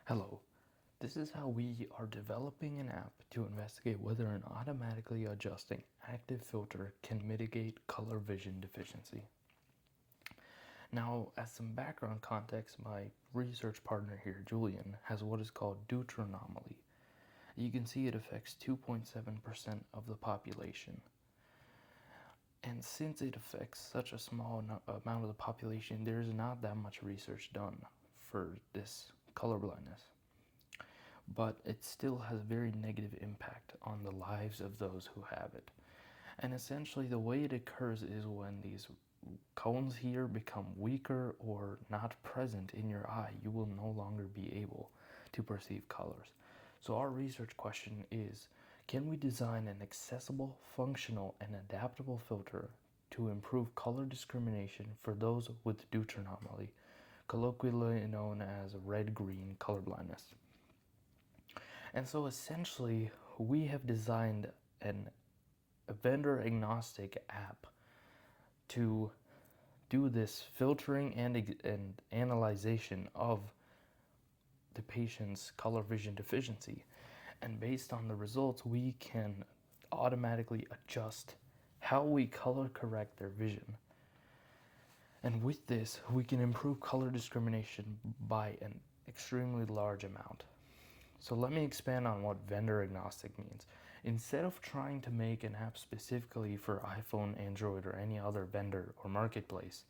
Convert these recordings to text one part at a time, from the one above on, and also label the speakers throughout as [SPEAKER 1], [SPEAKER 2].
[SPEAKER 1] Hello, this is how we are developing an app to investigate whether an automatically adjusting active filter can mitigate color vision deficiency. Now, as some background context, my research partner here, Julian, has what is called Dutra anomaly. You can see it affects 2.7% of the population. And since it affects such a small amount of the population, there is not that much research done for this color blindness. But it still has very negative impact on the lives of those who have it. And essentially the way it occurs is when these cones here become weaker or not present in your eye, you will no longer be able to perceive colors. So our research question is, can we design an accessible, functional, and adaptable filter to improve color discrimination for those with Dutra anomaly, colloquially known as red-green color blindness? And so essentially, we have designed a vendor agnostic app to do this filtering and analyzation of the patient's color vision deficiency. And based on the results, we can automatically adjust how we color correct their vision. And with this, we can improve color discrimination by an extremely large amount. So let me expand on what vendor agnostic means. Instead of trying to make an app specifically for iPhone, Android, or any other vendor or marketplace,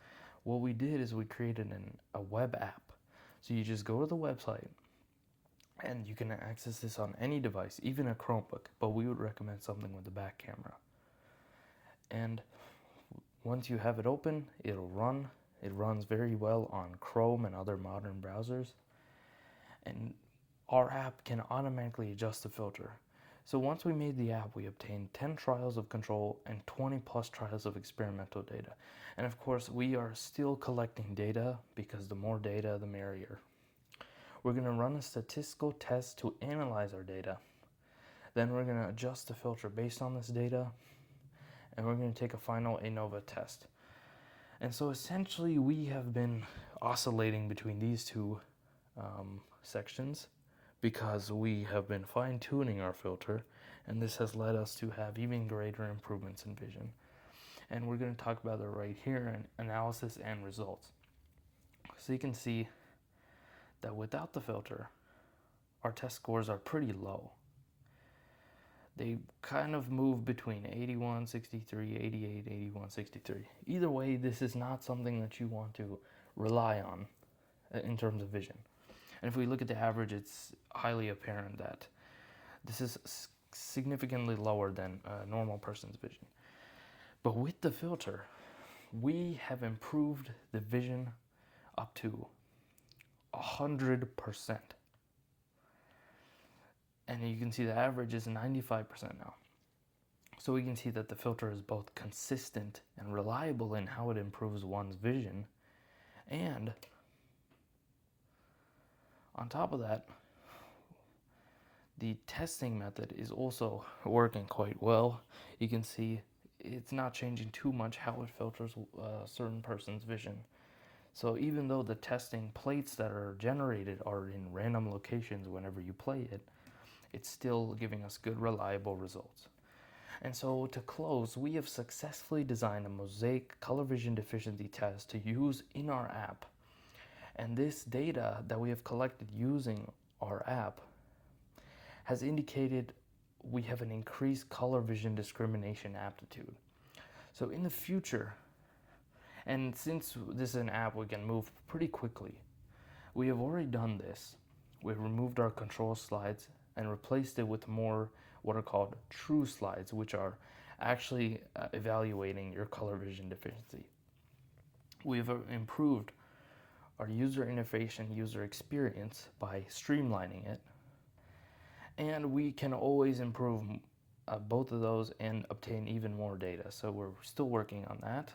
[SPEAKER 1] what we did is we created a web app. So you just go to the website and you can access this on any device, even a Chromebook, but we would recommend something with a back camera. And once you have it open, it'll run. It runs very well on Chrome and other modern browsers. And our app can automatically adjust the filter. So once we made the app, we obtained 10 trials of control and 20 plus trials of experimental data. And of course, we are still collecting data because the more data, the merrier. We're going to run a statistical test to analyze our data. Then we're going to adjust the filter based on this data, and we're going to take a final ANOVA test. And so essentially, we have been oscillating between these two sections because we have been fine-tuning our filter, and this has led us to have even greater improvements in vision. And we're going to talk about it right here in analysis and results. So you can see that without the filter, our test scores are pretty low. They kind of move between 81, 63, 88, 81, 63. Either way, this is not something that you want to rely on in terms of vision. And if we look at the average, it's highly apparent that this is significantly lower than a normal person's vision. But with the filter, we have improved the vision up to 100%. And you can see the average is 95% now. So we can see that the filter is both consistent and reliable in how it improves one's vision. And on top of that, the testing method is also working quite well. You can see it's not changing too much how it filters a certain person's vision. So even though the testing plates that are generated are in random locations whenever you play it, it's still giving us good, reliable results. And so to close, we have successfully designed a mosaic color vision deficiency test to use in our app. And this data that we have collected using our app has indicated we have an increased color vision discrimination aptitude. So in the future, and since this is an app, we can move pretty quickly. We have already done this. We've removed our control slides and replaced it with more what are called true slides, which are actually evaluating your color vision deficiency. We've improved our user interface and user experience by streamlining it. And we can always improve both of those and obtain even more data. So we're still working on that.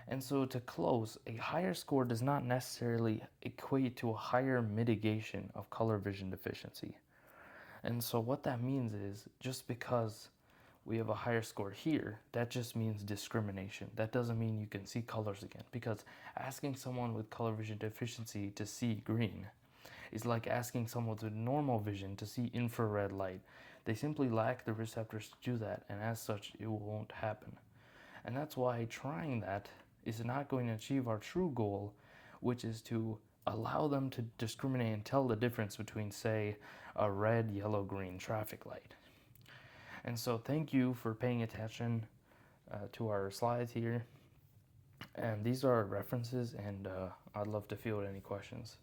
[SPEAKER 1] And so to close, a higher score does not necessarily equate to a higher mitigation of color vision deficiency. And so what that means is just because we have a higher score here, that just means discrimination. That doesn't mean you can see colors again, because asking someone with color vision deficiency to see green is like asking someone with normal vision to see infrared light. They simply lack the receptors to do that, and as such, it won't happen. And that's why trying that is not going to achieve our true goal, which is to allow them to discriminate and tell the difference between, say, a red, yellow, green traffic light. And so thank you for paying attention to our slides here. And these are our references, and I'd love to field any questions.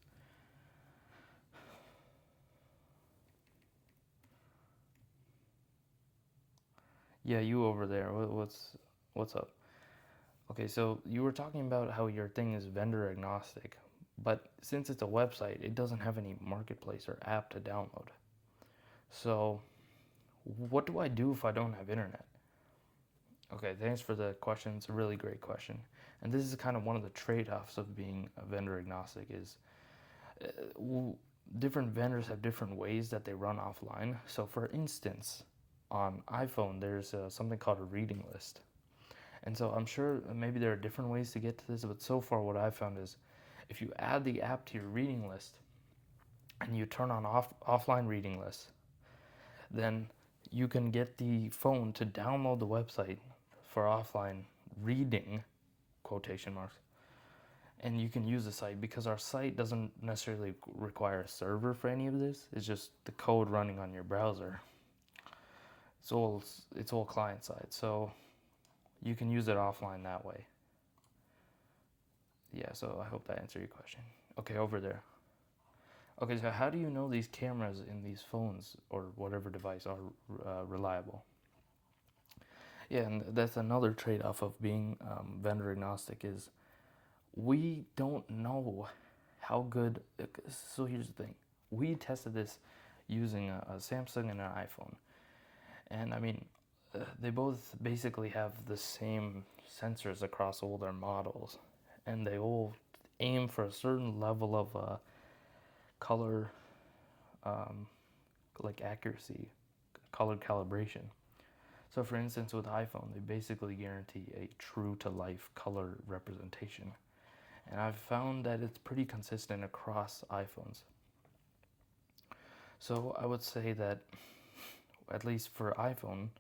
[SPEAKER 1] Yeah, you over there. What's up? Okay, so you were talking about how your thing is vendor agnostic, but since it's a website, it doesn't have any marketplace or app to download. So, what do I do if I don't have internet? Okay, thanks for the question. It's a really great question. And this is kind of one of the trade-offs of being a vendor agnostic is different vendors have different ways that they run offline. So for instance, on iPhone, there's something called a reading list. And so I'm sure maybe there are different ways to get to this, but so far what I've found is if you add the app to your reading list and you turn on offline reading lists, then you can get the phone to download the website for offline reading, quotation marks, and you can use the site because our site doesn't necessarily require a server for any of this. It's just the code running on your browser. It's all client side, so you can use it offline that way. Yeah, so I hope that answered your question. Okay, over there. Okay, so how do you know these cameras in these phones or whatever device are reliable? Yeah, and that's another trade-off of being vendor agnostic is we don't know how good. So here's the thing: we tested this using a Samsung and an iPhone, and I mean, they both basically have the same sensors across all their models, and they all aim for a certain level of color, like accuracy, color calibration. So for instance, with iPhone, they basically guarantee a true to life color representation. And I've found that it's pretty consistent across iPhones. So I would say that, at least for iPhone,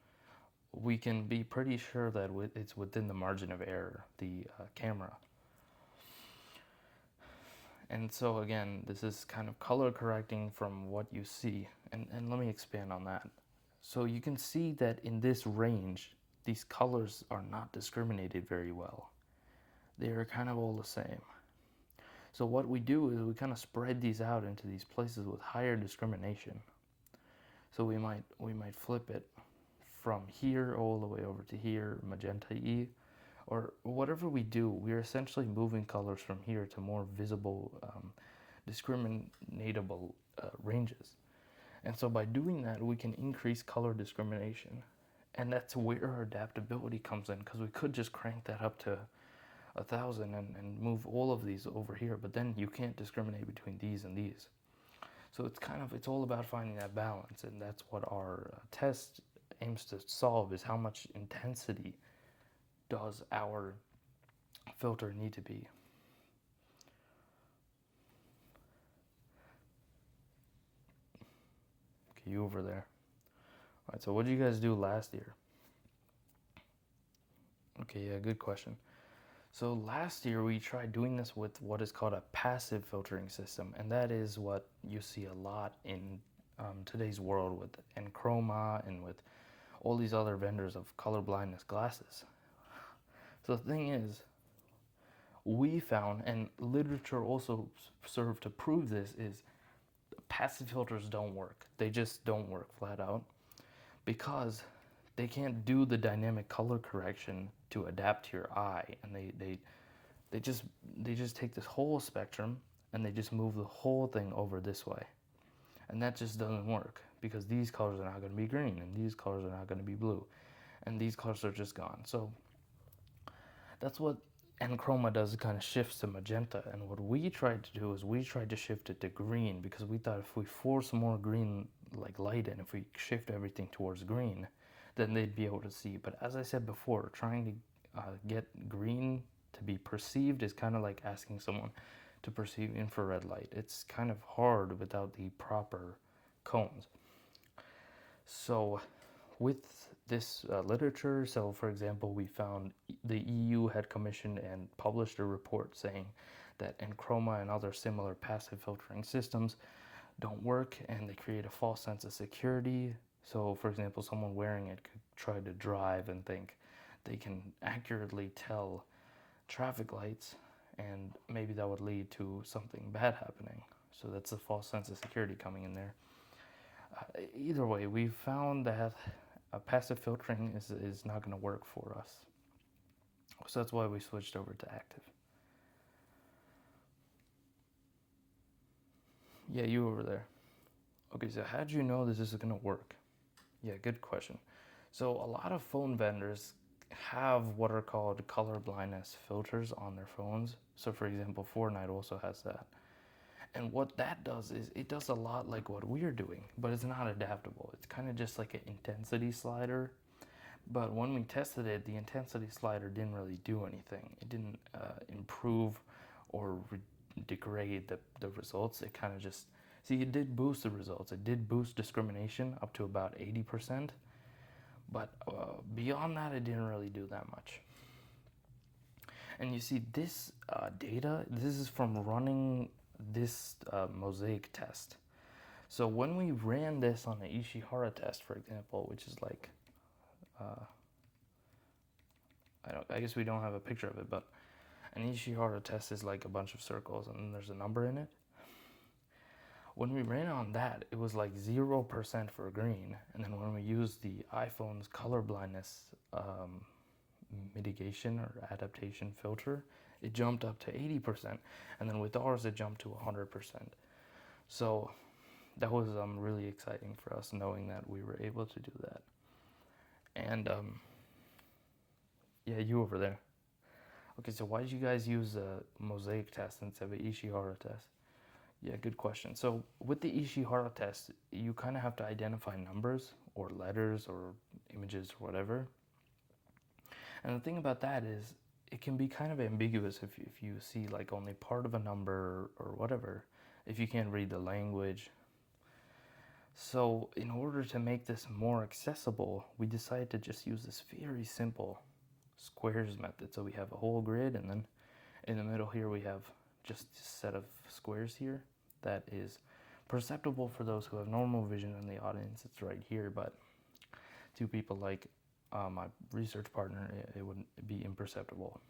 [SPEAKER 1] we can be pretty sure that it's within the margin of error, the camera. And so again, this is kind of color correcting from what you see. And let me expand on that. So you can see that in this range, these colors are not discriminated very well. They are kind of all the same. So what we do is we kind of spread these out into these places with higher discrimination. So we might flip it from here all the way over to here, magenta E, or whatever we do, we're essentially moving colors from here to more visible, discriminatable ranges. And so by doing that, we can increase color discrimination. And that's where our adaptability comes in, because we could just crank that up to 1,000 and move all of these over here, but then you can't discriminate between these and these. So it's all about finding that balance, and that's what our test aims to solve, is how much intensity does our filter need to be. Okay, you over there. All right, so what did you guys do last year? Okay, yeah, good question. So last year we tried doing this with what is called a passive filtering system, and that is what you see a lot in today's world with Enchroma and with all these other vendors of color blindness glasses. So the thing is, we found, and literature also served to prove this, is passive filters don't work. They just don't work flat out because they can't do the dynamic color correction to adapt to your eye, and they just take this whole spectrum and they just move the whole thing over this way, and that just doesn't work because these colors are not going to be green and these colors are not going to be blue, and these colors are just gone. So that's what Enchroma does, it kind of shifts to magenta, and what we tried to do is we tried to shift it to green because we thought if we force more green like light in, if we shift everything towards green, then they'd be able to see. But as I said before, trying to get green to be perceived is kind of like asking someone to perceive infrared light. It's kind of hard without the proper cones. So with this literature, so for example, we found the EU had commissioned and published a report saying that Enchroma and other similar passive filtering systems don't work, and they create a false sense of security. So for example, someone wearing it could try to drive and think they can accurately tell traffic lights, and maybe that would lead to something bad happening. So that's a false sense of security coming in there. Either way, we found that passive filtering is not going to work for us. So that's why we switched over to active. Yeah, you over there. Okay, so how did you know this is going to work? Yeah, good question. So a lot of phone vendors have what are called color blindness filters on their phones. So for example, Fortnite also has that. And what that does is it does a lot like what we're doing, but it's not adaptable. It's kind of just like an intensity slider. But when we tested it, the intensity slider didn't really do anything. It didn't improve or degrade the results. It kind of just, see, it did boost the results. It did boost discrimination up to about 80%. But beyond that, it didn't really do that much. And you see this data, this is from running this mosaic test. So when we ran this on the Ishihara test, for example, which is like, I guess we don't have a picture of it, but an Ishihara test is like a bunch of circles and then there's a number in it. When we ran on that, it was like 0% for green, and then when we used the iPhone's color blindness mitigation or adaptation filter, it jumped up to 80%, and then with ours it jumped to 100%. So that was really exciting for us, knowing that we were able to do that. And yeah, you over there. Okay, so why did you guys use a mosaic test instead of an Ishihara test? Yeah, good question. So with the Ishihara test, you kind of have to identify numbers or letters or images or whatever. And the thing about that is it can be kind of ambiguous if you see like only part of a number or whatever, if you can't read the language. So in order to make this more accessible, we decided to just use this very simple squares method. So we have a whole grid, and then in the middle here we have just a set of squares here that is perceptible for those who have normal vision in the audience. It's right here, but to people like my research partner, it would be imperceptible.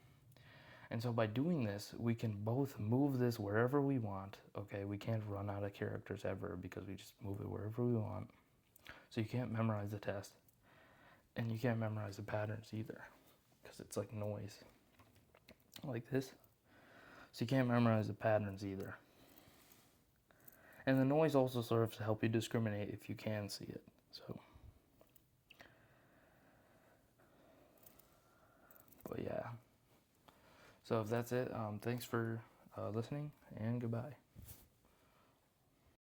[SPEAKER 1] And so by doing this, we can both move this wherever we want. Okay, we can't run out of characters ever because we just move it wherever we want. So you can't memorize the test, and you can't memorize the patterns either because it's like noise like this. So you can't memorize the patterns either. And the noise also serves to help you discriminate if you can see it. So, but yeah. So if that's it, thanks for listening, and goodbye.